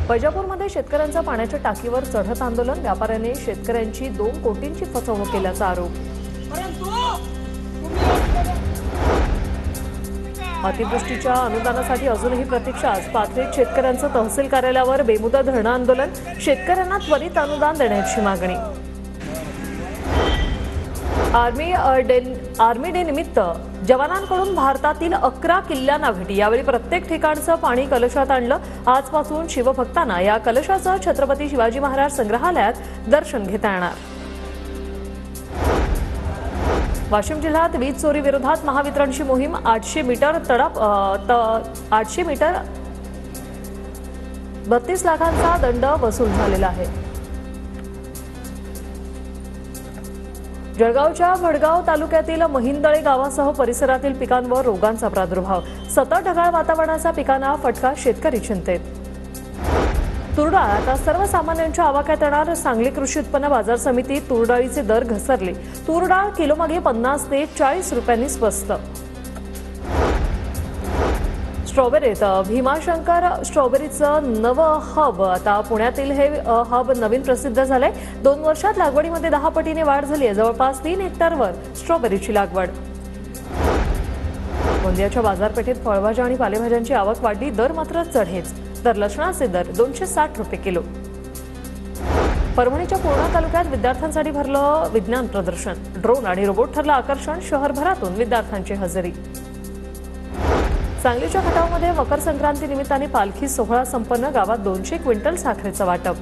वैजापूरमध्ये शेतकऱ्यांचं पाण्याच्या टाकीवर चढत आंदोलन, व्यापाऱ्यांनी शेतकऱ्यांची 2 कोटींची फसवणूक केल्याचा आरोप। अतिवृष्टीच्या अनुदानासाठी अजूनही प्रतीक्षा। आज पाथरीत शेतकऱ्यांचं तहसील कार्यालयावर बेमुदत धरणं आंदोलन, शेतकऱ्यांना त्वरित अनुदान देण्याची मागणी। आर्मी डे निमित्त जवानांकडून भारतातील 11 किल्ल्यांना भेटी। यावेळी प्रत्येक ठिकाणचं पाणी कलशात आणलं। आजपासून शिवभक्तांना या कलशाचं छत्रपती शिवाजी महाराज संग्रहालयात दर्शन घेता येणार। वाशिम जिल्ह्यात वीज चोरी विरोधात महावितरणची मोहीम। 800 मीटर 32 लाखांचा दंड वसूल झालेला आहे। जळगावच्या भडगाव तालुक्यातील महिंदळे गावासह परिसरातील पिकांवर रोगांचा प्रादुर्भाव। सतत ढगाळ वातावरणाचा पिकांना फटका, शेतकरी चिंतेत। तूर डाळ आता सर्वसामान्यांच्या आवाक्यात येणार। सांगली कृषी उत्पन्न बाजार समितीत तूर डाळीचे दर घसरले। तूर डाळ किलोमागे 50 ते 40 रुपयांनी स्वस्त। स्ट्रॉबेरीत भीमाशंकर स्ट्रॉबेरीचं नवं हब। आता पुण्यातील हे हब नवीन प्रसिद्ध झालंय। 2 वर्षात लागवडीमध्ये 10 पटीने वाढ झाली आहे। जवळपास 3 हेक्टरवर स्ट्रॉबेरीची लागवड। गोंदियाच्या बाजारपेठेत फळभाज्या आणि पालेभाज्यांची आवक वाढली, दर मात्र चढेच। तर लसणाचे दर 260 रुपये किलो। परभणीच्या पूर्णा तालुक्यात विद्यार्थ्यांसाठी भरलं विज्ञान प्रदर्शन। ड्रोन आणि रोबोट ठरलं आकर्षण, शहरभरातून विद्यार्थ्यांची हजेरी। सांगलीच्या खटावमध्ये मकर संक्रांती निमित्ताने पालखी सोहळा संपन्न, गावात 200 क्विंटल साखरेचं वाटप।